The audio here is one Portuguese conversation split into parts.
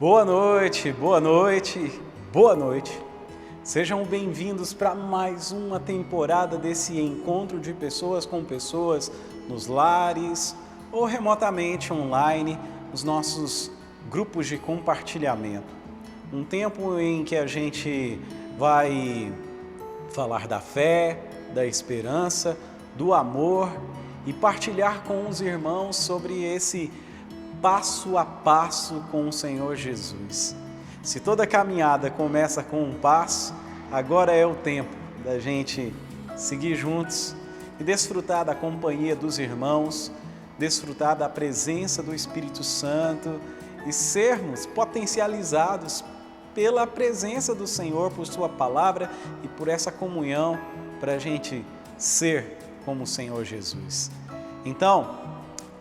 Boa noite, boa noite, boa noite. Sejam bem-vindos para mais uma temporada desse encontro de pessoas com pessoas nos lares ou remotamente online, nos nossos grupos de compartilhamento. Um tempo em que a gente vai falar da fé, da esperança, do amor e partilhar com os irmãos sobre esse passo a passo com o Senhor Jesus. Se toda caminhada começa com um passo, agora é o tempo da gente seguir juntos e desfrutar da companhia dos irmãos, desfrutar da presença do Espírito Santo e sermos potencializados pela presença do Senhor, por sua palavra e por essa comunhão para a gente ser como o Senhor Jesus. Então,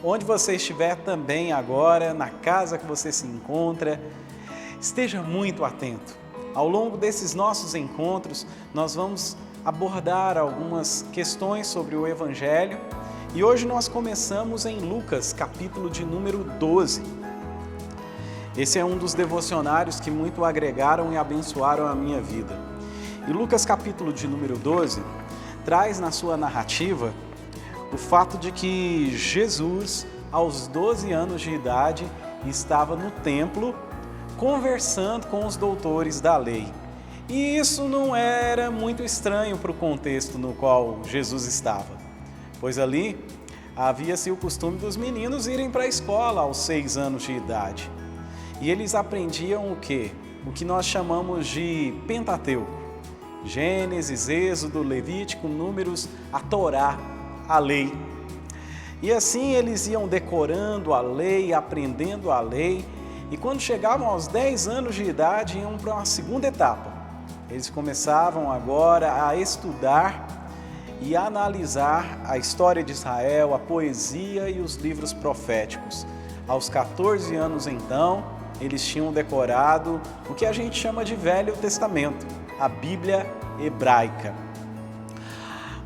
onde você estiver também agora, na casa que você se encontra, esteja muito atento. Ao longo desses nossos encontros, nós vamos abordar algumas questões sobre o Evangelho e hoje nós começamos em Lucas, capítulo de número 12. Esse é um dos devocionários que muito agregaram e abençoaram a minha vida. E Lucas, capítulo de número 12, traz na sua narrativa o fato de que Jesus, aos 12 anos de idade, estava no templo conversando com os doutores da lei. E isso não era muito estranho para o contexto no qual Jesus estava, pois ali havia-se o costume dos meninos irem para a escola aos 6 anos de idade. E eles aprendiam o quê? O que nós chamamos de Pentateuco. Gênesis, Êxodo, Levítico, Números, a Torá, a lei. E assim eles iam decorando a lei, aprendendo a lei, e quando chegavam aos 10 anos de idade, iam para uma segunda etapa. Eles começavam agora a estudar e analisar a história de Israel, a poesia e os livros proféticos. Aos 14 anos, então, eles tinham decorado o que a gente chama de Velho Testamento, a Bíblia hebraica.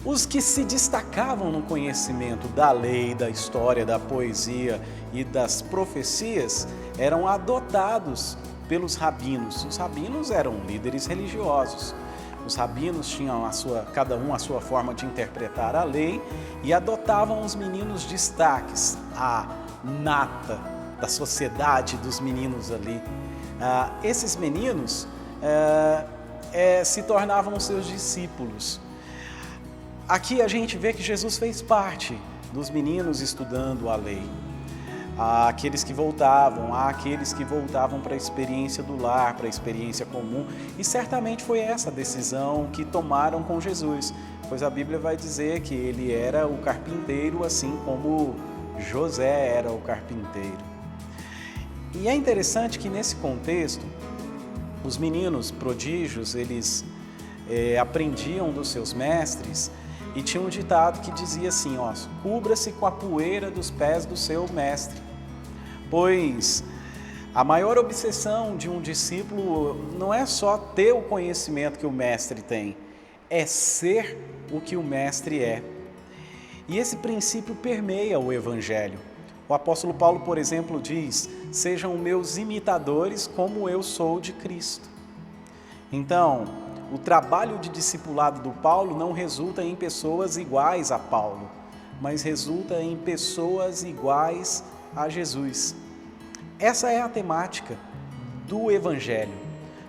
Os que se destacavam no conhecimento da lei, da história, da poesia e das profecias eram adotados pelos rabinos. Os rabinos eram líderes religiosos. Os rabinos tinham cada um a sua forma de interpretar a lei e adotavam os meninos destaques, a nata da sociedade dos meninos ali. Esses meninos se tornavam seus discípulos. Aqui a gente vê que Jesus fez parte dos meninos estudando a lei. Há aqueles que voltavam para a experiência do lar, para a experiência comum, e certamente foi essa a decisão que tomaram com Jesus, pois a Bíblia vai dizer que ele era o carpinteiro, assim como José era o carpinteiro. E é interessante que nesse contexto, os meninos prodígios, eles aprendiam dos seus mestres. E tinha um ditado que dizia assim, cubra-se com a poeira dos pés do seu mestre. Pois a maior obsessão de um discípulo não é só ter o conhecimento que o mestre tem, é ser o que o mestre é. E esse princípio permeia o Evangelho. O apóstolo Paulo, por exemplo, diz, sejam meus imitadores como eu sou de Cristo. Então, o trabalho de discipulado do Paulo não resulta em pessoas iguais a Paulo, mas resulta em pessoas iguais a Jesus. Essa é a temática do Evangelho.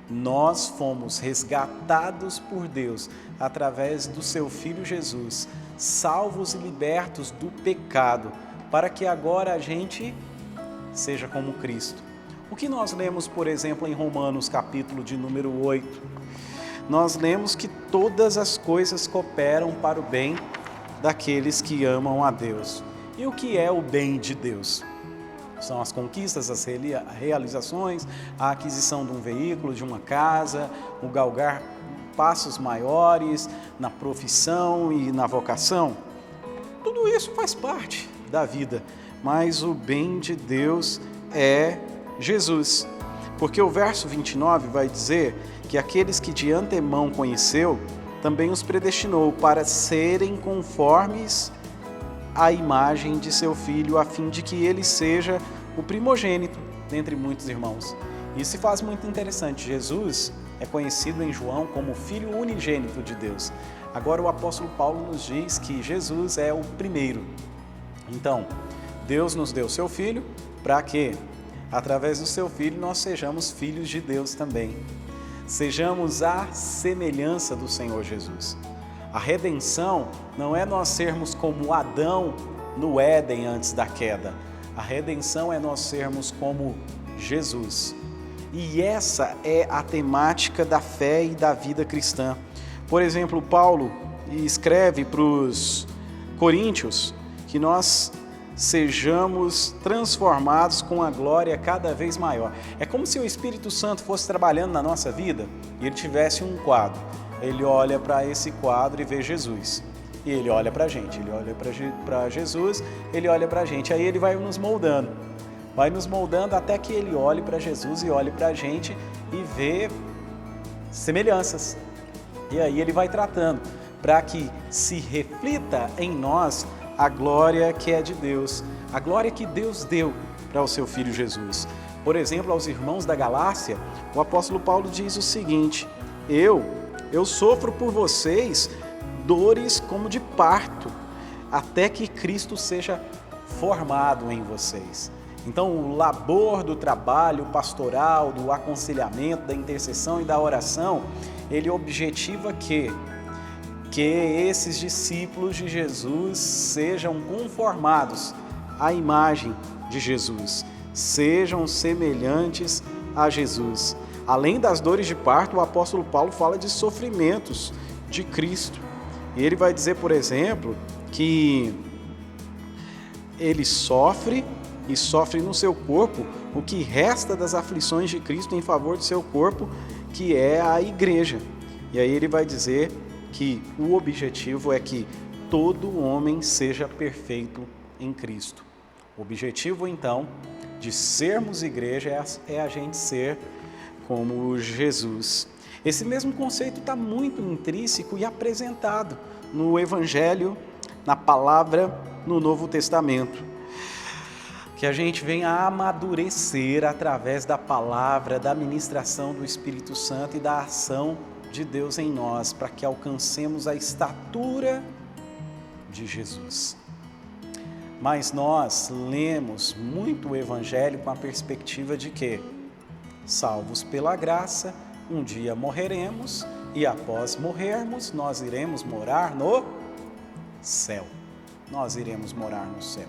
Nós fomos resgatados por Deus através do seu Filho Jesus, salvos e libertos do pecado, para que agora a gente seja como Cristo. O que nós lemos, por exemplo, em Romanos, capítulo de número 8? Nós lemos que todas as coisas cooperam para o bem daqueles que amam a Deus. E o que é o bem de Deus? São as conquistas, as realizações, a aquisição de um veículo, de uma casa, o galgar passos maiores na profissão e na vocação. Tudo isso faz parte da vida, mas o bem de Deus é Jesus. Porque o verso 29 vai dizer que aqueles que de antemão conheceu, também os predestinou para serem conformes à imagem de seu Filho, a fim de que ele seja o primogênito dentre muitos irmãos. Isso se faz muito interessante. Jesus é conhecido em João como o Filho unigênito de Deus. Agora o apóstolo Paulo nos diz que Jesus é o primeiro. Então, Deus nos deu seu Filho para que, através do seu Filho, nós sejamos filhos de Deus também. Sejamos a semelhança do Senhor Jesus. A redenção não é nós sermos como Adão no Éden antes da queda. A redenção é nós sermos como Jesus. E essa é a temática da fé e da vida cristã. Por exemplo, Paulo escreve para os Coríntios que nós sejamos transformados com a glória cada vez maior. É como se o Espírito Santo fosse trabalhando na nossa vida e ele tivesse um quadro. Ele olha para esse quadro e vê Jesus. E ele olha para a gente, ele olha para Jesus, ele olha para a gente. Aí ele vai nos moldando até que ele olhe para Jesus e olhe para a gente e vê semelhanças. E aí ele vai tratando para que se reflita em nós a glória que é de Deus, a glória que Deus deu para o seu Filho Jesus. Por exemplo, aos irmãos da Galácia, o apóstolo Paulo diz o seguinte: eu sofro por vocês dores como de parto, até que Cristo seja formado em vocês. Então, o labor do trabalho pastoral, do aconselhamento, da intercessão e da oração, ele objetiva que esses discípulos de Jesus sejam conformados à imagem de Jesus, sejam semelhantes a Jesus. Além das dores de parto, o apóstolo Paulo fala de sofrimentos de Cristo. E ele vai dizer, por exemplo, que ele sofre no seu corpo o que resta das aflições de Cristo em favor do seu corpo, que é a igreja. E aí ele vai dizer que o objetivo é que todo homem seja perfeito em Cristo. O objetivo, então, de sermos igreja é a gente ser como Jesus. Esse mesmo conceito está muito intrínseco e apresentado no Evangelho, na palavra, no Novo Testamento. Que a gente venha a amadurecer através da palavra, da ministração do Espírito Santo e da ação de Deus em nós, para que alcancemos a estatura de Jesus. Mas nós lemos muito o Evangelho com a perspectiva de que, salvos pela graça, um dia morreremos e após morrermos, nós iremos morar no céu. Nós iremos morar no céu.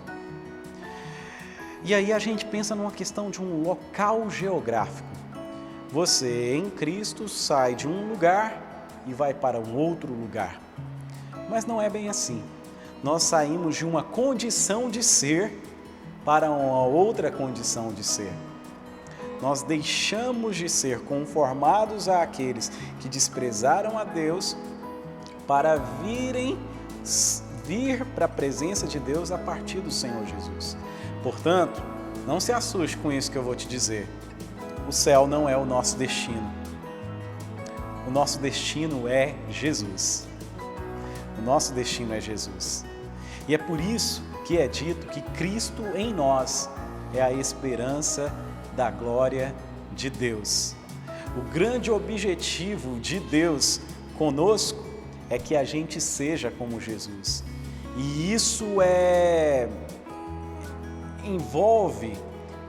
E aí a gente pensa numa questão de um local geográfico. Você, em Cristo, sai de um lugar e vai para um outro lugar. Mas não é bem assim. Nós saímos de uma condição de ser para uma outra condição de ser. Nós deixamos de ser conformados àqueles que desprezaram a Deus para vir para a presença de Deus a partir do Senhor Jesus. Portanto, não se assuste com isso que eu vou te dizer. O céu não é o nosso destino. O nosso destino é Jesus. O nosso destino é Jesus. E é por isso que é dito que Cristo em nós é a esperança da glória de Deus. O grande objetivo de Deus conosco é que a gente seja como Jesus. E isso envolve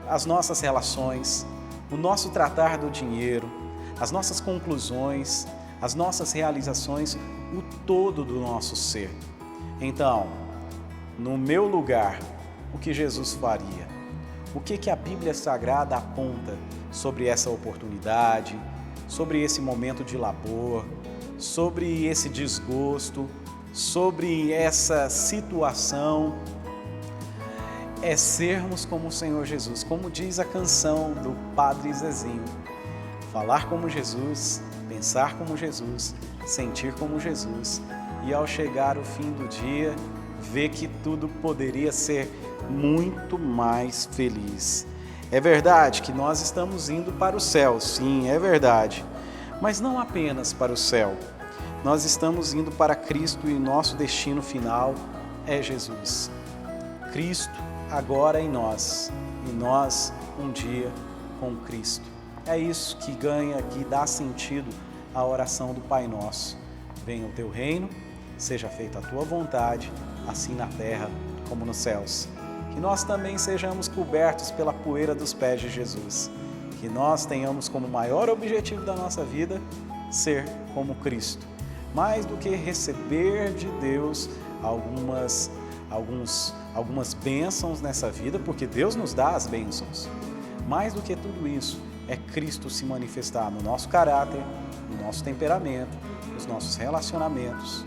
as nossas relações, o nosso tratar do dinheiro, as nossas conclusões, as nossas realizações, o todo do nosso ser. Então, no meu lugar, o que Jesus faria? O que a Bíblia Sagrada aponta sobre essa oportunidade, sobre esse momento de labor, sobre esse desgosto, sobre essa situação? É sermos como o Senhor Jesus, como diz a canção do Padre Zezinho. Falar como Jesus, pensar como Jesus, sentir como Jesus. E ao chegar o fim do dia, ver que tudo poderia ser muito mais feliz. É verdade que nós estamos indo para o céu, sim, é verdade. Mas não apenas para o céu. Nós estamos indo para Cristo e nosso destino final é Jesus. Cristo agora em nós e nós um dia com Cristo. É isso que ganha, que dá sentido à oração do Pai Nosso. Venha o teu reino, seja feita a tua vontade, assim na terra como nos céus. Que nós também sejamos cobertos pela poeira dos pés de Jesus. Que nós tenhamos como maior objetivo da nossa vida ser como Cristo. Mais do que receber de Deus algumas bênçãos nessa vida, porque Deus nos dá as bênçãos. Mais do que tudo isso, é Cristo se manifestar no nosso caráter, no nosso temperamento, nos nossos relacionamentos.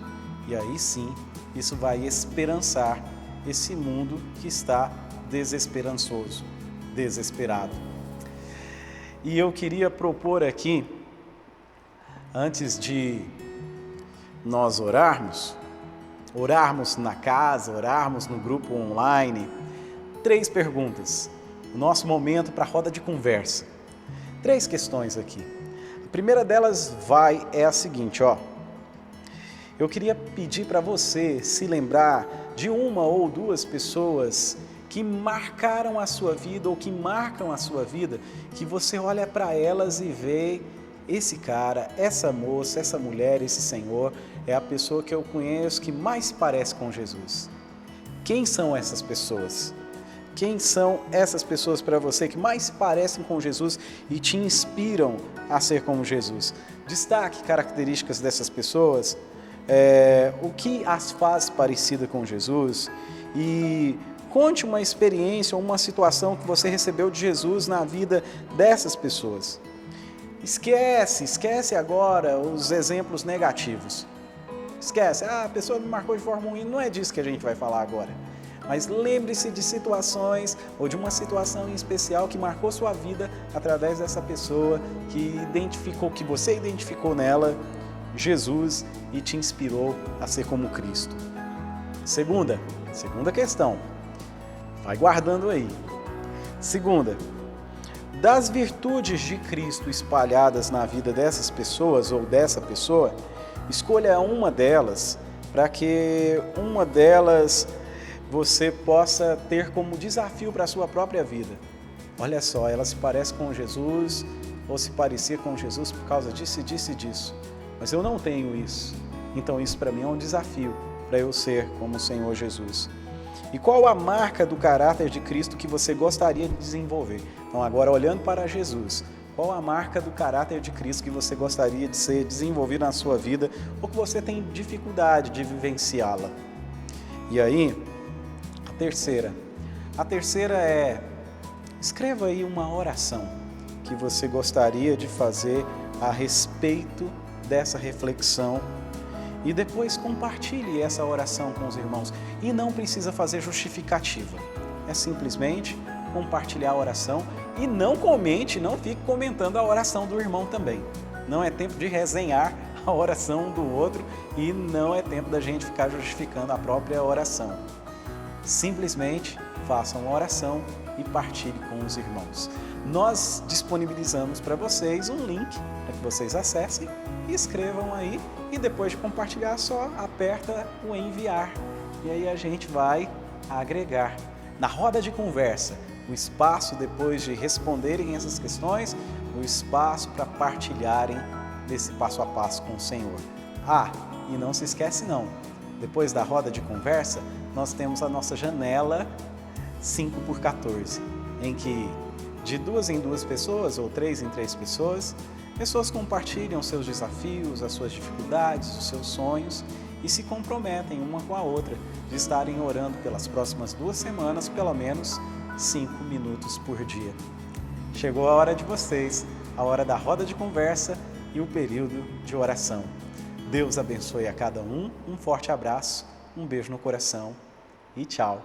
E aí sim, isso vai esperançar esse mundo que está desesperançoso, desesperado. E eu queria propor aqui, antes de nós orarmos na casa, orarmos no grupo online, 3 perguntas. O nosso momento para a roda de conversa. 3 questões aqui. A primeira delas é a seguinte, Eu queria pedir para você se lembrar de 1 ou 2 pessoas que marcaram a sua vida ou que marcam a sua vida, que você olha para elas e vê esse cara, essa moça, essa mulher, esse senhor, é a pessoa que eu conheço que mais parece com Jesus. Quem são essas pessoas? Quem são essas pessoas para você que mais parecem com Jesus e te inspiram a ser como Jesus? Destaque características dessas pessoas, o que as faz parecida com Jesus e conte uma experiência ou uma situação que você recebeu de Jesus na vida dessas pessoas. Esquece agora os exemplos negativos. Esquece, a pessoa me marcou de forma ruim, não é disso que a gente vai falar agora. Mas lembre-se de situações ou de uma situação em especial que marcou sua vida através dessa pessoa que você identificou nela Jesus e te inspirou a ser como Cristo. Segunda questão, vai guardando aí. Segunda, das virtudes de Cristo espalhadas na vida dessas pessoas ou dessa pessoa, escolha uma delas para que uma delas você possa ter como desafio para a sua própria vida. Olha só, ela se parece com Jesus ou se parecia com Jesus por causa disso e disso e disso. Mas eu não tenho isso. Então isso para mim é um desafio para eu ser como o Senhor Jesus. E qual a marca do caráter de Cristo que você gostaria de desenvolver? Então agora olhando para Jesus, qual a marca do caráter de Cristo que você gostaria de ser desenvolvido na sua vida ou que você tem dificuldade de vivenciá-la? E aí, a terceira é, escreva aí uma oração que você gostaria de fazer a respeito dessa reflexão e depois compartilhe essa oração com os irmãos. E não precisa fazer justificativa, é simplesmente compartilhar a oração e não fique comentando a oração do irmão também. Não é tempo de resenhar a oração do outro e não é tempo da gente ficar justificando a própria oração. Simplesmente façam uma oração e partilhe com os irmãos. Nós disponibilizamos para vocês um link para que vocês acessem e escrevam aí e depois de compartilhar só aperta o enviar e aí a gente vai agregar na roda de conversa o espaço depois de responderem essas questões, o espaço para partilharem desse passo a passo com o Senhor. E não se esquece não, depois da roda de conversa nós temos a nossa janela 5x14, em que de 2 em 2 pessoas ou 3 em 3 pessoas compartilham seus desafios, as suas dificuldades, os seus sonhos e se comprometem uma com a outra de estarem orando pelas próximas 2 semanas, pelo menos 5 minutos por dia. Chegou a hora de vocês, a hora da roda de conversa e o período de oração. Deus abençoe a cada um forte abraço, um beijo no coração e tchau.